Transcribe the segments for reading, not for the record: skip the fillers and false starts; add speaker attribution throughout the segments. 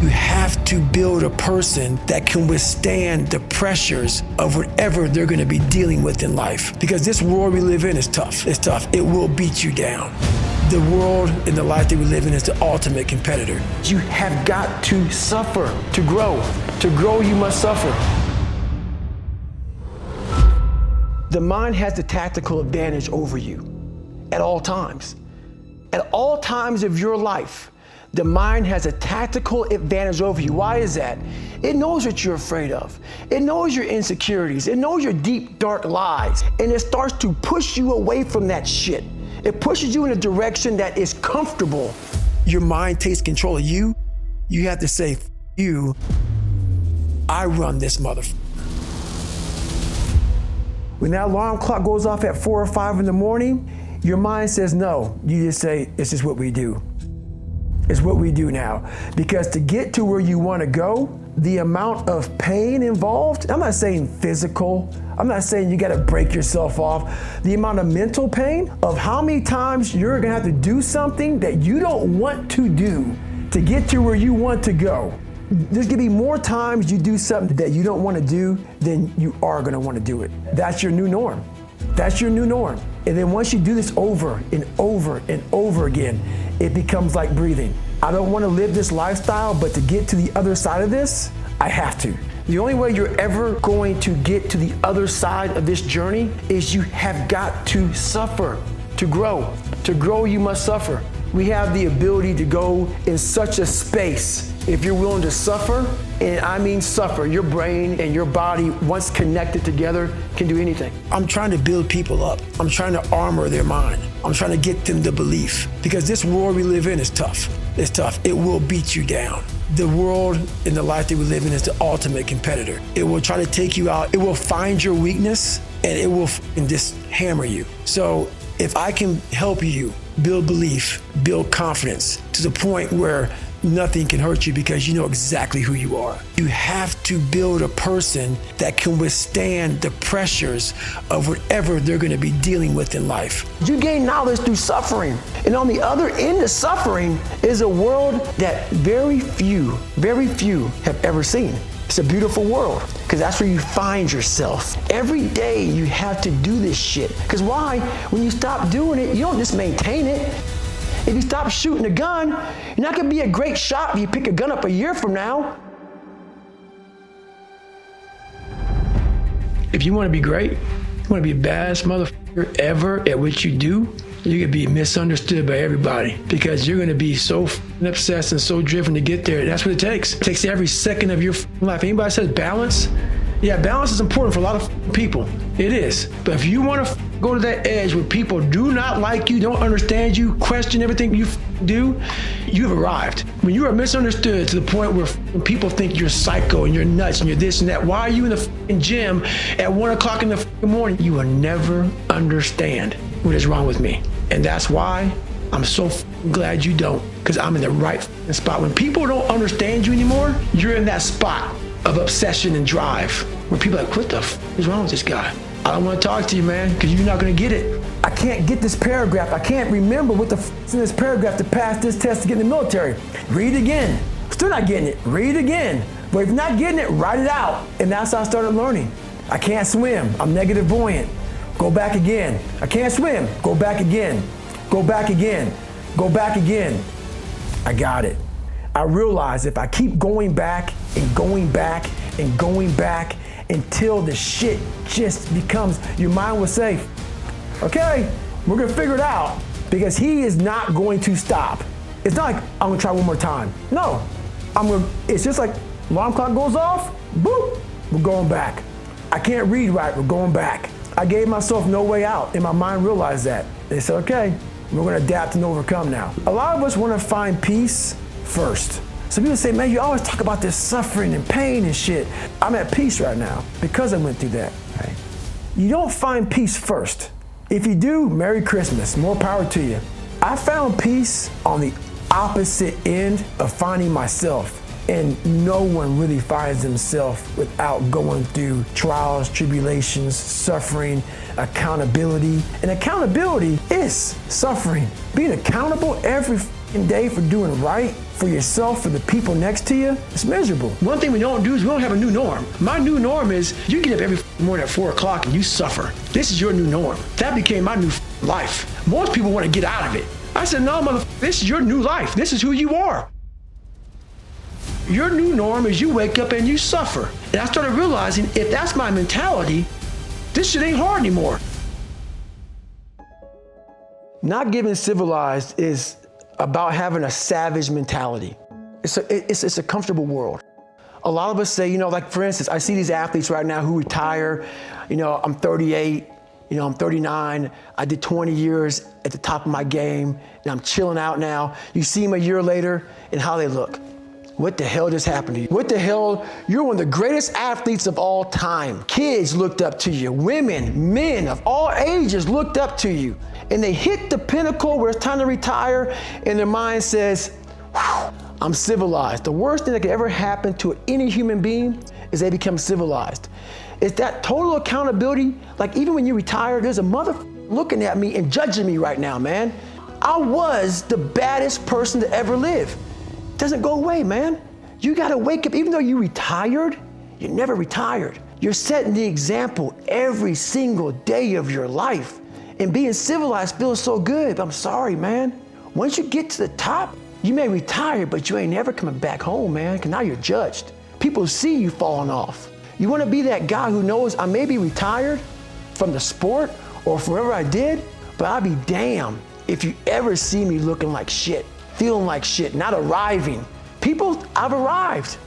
Speaker 1: You have to build a person that can withstand the pressures of whatever they're going to be dealing with in life. Because this world we live in is tough. It's tough. It will beat you down. The world and the life that we live in is the ultimate competitor. You have got to suffer to grow. To grow, you must suffer. The mind has the tactical advantage over you at all times. At all times of your life, the mind has a tactical advantage over you. Why is that? It knows what you're afraid of. It knows your insecurities. It knows your deep, dark lies. And it starts to push you away from that shit. It pushes you in a direction that is comfortable. Your mind takes control of you. You have to say, you, I run this motherfucker. When that alarm clock goes off at 4 or 5 in the morning, your mind says no. You just say, it's just what we do. It's what we do now. Because to get to where you want to go, the amount of pain involved, I'm not saying physical, I'm not saying you got to break yourself off. The amount of mental pain of how many times you're going to have to do something that you don't want to do to get to where you want to go. There's going to be more times you do something that you don't want to do than you are going to want to do it. That's your new norm. That's your new norm. And then once you do this over and over and over again, it becomes like breathing. I don't want to live this lifestyle, but to get to the other side of this, I have to. The only way you're ever going to get to the other side of this journey is you have got to suffer to grow. To grow, you must suffer. We have the ability to go in such a space if you're willing to suffer, and I mean suffer. Your brain and your body, once connected together, can do anything. I'm trying to build people up. I'm trying to armor their mind. I'm trying to get them the belief. Because this world we live in is tough. It's tough. It will beat you down. The world and the life that we live in is the ultimate competitor. It will try to take you out. It will find your weakness, and it will just hammer you. So if I can help you build belief, build confidence to the point where nothing can hurt you because you know exactly who you are. You have to build a person that can withstand the pressures of whatever they're going to be dealing with in life. You gain knowledge through suffering. And on the other end of suffering is a world that very few have ever seen. It's a beautiful world because that's where you find yourself. Every day you have to do this shit. Because why? When you stop doing it, you don't just maintain it. If you stop shooting a gun, you're not gonna be a great shot if you pick a gun up a year from now. If you wanna be great, you wanna be the baddest motherfucker ever at what you do, you're gonna be misunderstood by everybody because you're gonna be so obsessed and so driven to get there. That's what it takes. It takes every second of your life. Anybody says balance? Yeah, balance is important for a lot of people. It is. But if you want to go to that edge where people do not like you, don't understand you, question everything you do, you have arrived. When you are misunderstood to the point where people think you're psycho and you're nuts and you're this and that, why are you in the gym at 1 o'clock in the morning? You will never understand what is wrong with me. And that's why I'm so glad you don't, because I'm in the right spot. When people don't understand you anymore, you're in that spot of obsession and drive where people are like, what the is wrong with this guy? I don't want to talk to you, man, because you're not going to get it. I can't get this paragraph. I can't remember what the is in this paragraph to pass this test to get in the military. Read it again. Still not getting it. Read it again. But if you're not getting it, write it out. And that's how I started learning. I can't swim. I'm negative buoyant. Go back again. I can't swim. Go back again. Go back again. Go back again. I got it. I realize if I keep going back and going back and going back until the shit just becomes, your mind will say, okay, we're gonna figure it out, because he is not going to stop. It's not like I'm gonna try one more time. No, it's just like alarm clock goes off, boop, we're going back. I can't read right, we're going back. I gave myself no way out, and my mind realized that. They said, okay, we're gonna adapt and overcome now. A lot of us wanna find peace first. Some people say, man, you always talk about this suffering and pain and shit. I'm at peace right now because I went through that. Right? You don't find peace first. If you do, Merry Christmas, more power to you. I found peace on the opposite end of finding myself. And no one really finds themselves without going through trials, tribulations, suffering, accountability. And accountability is suffering. Being accountable every day for doing right for yourself, for the people next to you, it's miserable. One thing we don't do is we don't have a new norm. My new norm is you get up every morning at 4 o'clock and you suffer. This is your new norm. That became my new life. Most people want to get out of it. I said, no, motherfucker, this is your new life. This is who you are. Your new norm is you wake up and you suffer. And I started realizing if that's my mentality, this shit ain't hard anymore. Not getting civilized is about having a savage mentality. It's a comfortable world. A lot of us say, like for instance, I see these athletes right now who retire, I'm 38, I'm 39, I did 20 years at the top of my game, and I'm chilling out now. You see them a year later and how they look. What the hell just happened to you? What the hell? You're one of the greatest athletes of all time. Kids looked up to you. Women, men of all ages looked up to you. And they hit the pinnacle where it's time to retire, and their mind says, I'm civilized. The worst thing that could ever happen to any human being is they become civilized. It's that total accountability. Like even when you retire, there's a mother looking at me and judging me right now, man. I was the baddest person to ever live. Doesn't go away, man. You gotta wake up, even though you retired, you never retired. You're setting the example every single day of your life. And being civilized feels so good, but I'm sorry, man. Once you get to the top, you may retire, but you ain't never coming back home, man, because now you're judged. People see you falling off. You wanna be that guy who knows I may be retired from the sport or from whatever I did, but I'll be damned if you ever see me looking like shit, feeling like shit, not arriving. People, I've arrived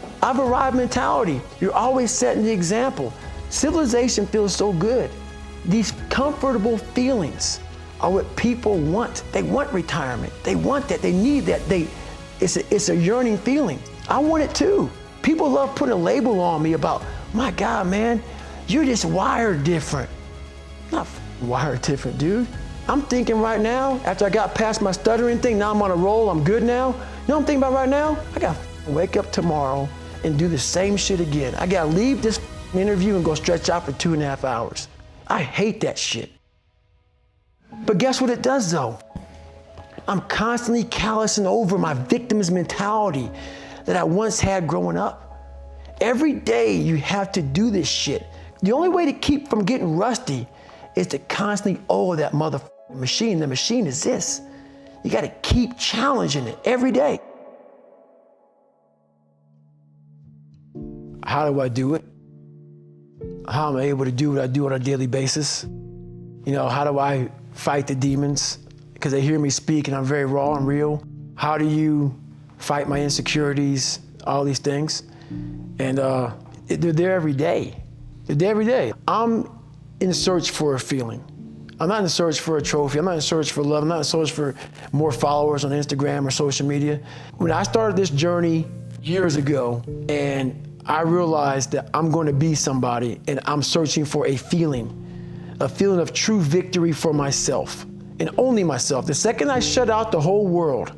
Speaker 1: mentality. You're always setting the example. Civilization feels so good. These comfortable feelings are what people want. They want retirement. They want that. They need that. It's a yearning feeling. I want it too. People love putting a label on me about, my God, man, you're just wired different. I'm not wired different, dude. I'm thinking right now, after I got past my stuttering thing, now I'm on a roll, I'm good now. You know what I'm thinking about right now? I gotta wake up tomorrow and do the same shit again. I gotta leave this interview and go stretch out for 2.5 hours. I hate that shit. But guess what it does though? I'm constantly callousing over my victim's mentality that I once had growing up. Every day you have to do this shit. The only way to keep from getting rusty is to constantly owe that motherfucking machine. The machine is this. You gotta keep challenging it every day. How do I do it? How am I able to do what I do on a daily basis? How do I fight the demons? Because they hear me speak and I'm very raw and real. How do you fight my insecurities, all these things? And they're there every day. They're there every day. I'm in search for a feeling. I'm not in search for a trophy. I'm not in search for love. I'm not in search for more followers on Instagram or social media. When I started this journey years ago and I realized that I'm going to be somebody and I'm searching for a feeling of true victory for myself and only myself. The second I shut out the whole world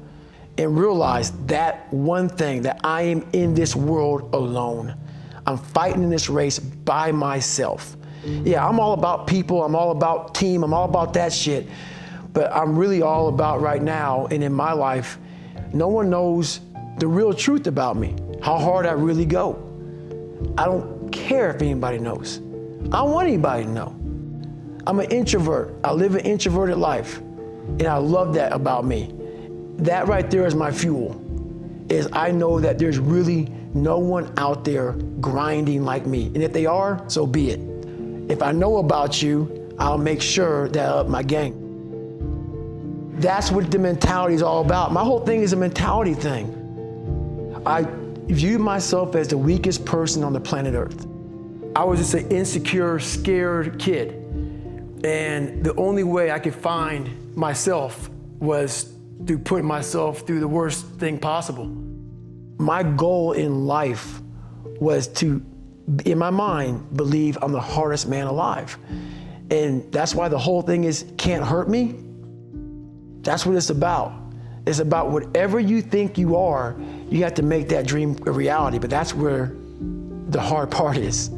Speaker 1: and realized that one thing, that I am in this world alone. I'm fighting in this race by myself. Yeah, I'm all about people, I'm all about team, I'm all about that shit. But I'm really all about right now and in my life, no one knows the real truth about me, how hard I really go. I don't care if anybody knows. I don't want anybody to know. I'm an introvert. I live an introverted life. And I love that about me. That right there is my fuel, is I know that there's really no one out there grinding like me. And if they are, so be it. If I know about you, I'll make sure that I up my game. That's what the mentality is all about. My whole thing is a mentality thing. I view myself as the weakest person on the planet Earth. I was just an insecure, scared kid. And the only way I could find myself was through putting myself through the worst thing possible. My goal in life was to, in my mind, believe I'm the hardest man alive. And that's why the whole thing is can't hurt me. That's what it's about. It's about whatever you think you are, you have to make that dream a reality. But that's where the hard part is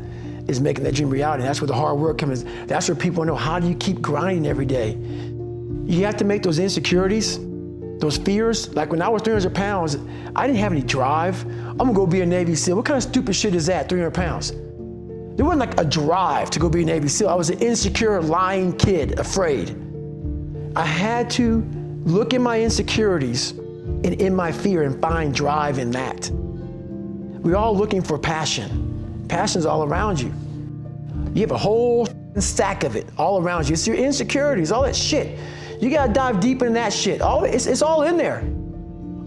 Speaker 1: making that dream reality. That's where the hard work comes. That's where people know, how do you keep grinding every day? You have to make those insecurities Those fears, like when I was 300 pounds, I didn't have any drive. I'm gonna go be a Navy SEAL. What kind of stupid shit is that, 300 pounds? There wasn't like a drive to go be a Navy SEAL. I was an insecure, lying kid, afraid. I had to look at my insecurities and in my fear and find drive in that. We're all looking for passion. Passion's all around you. You have a whole stack of it all around you. It's your insecurities, all that shit. You gotta dive deep in that shit. It's all in there.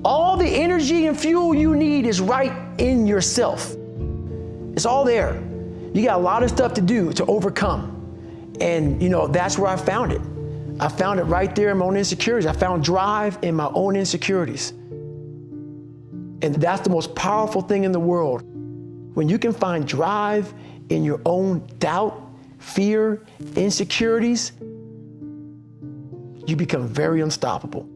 Speaker 1: All the energy and fuel you need is right in yourself. It's all there. You got a lot of stuff to do to overcome. And that's where I found it. I found it right there in my own insecurities. I found drive in my own insecurities. And that's the most powerful thing in the world. When you can find drive in your own doubt, fear, insecurities, you become very unstoppable.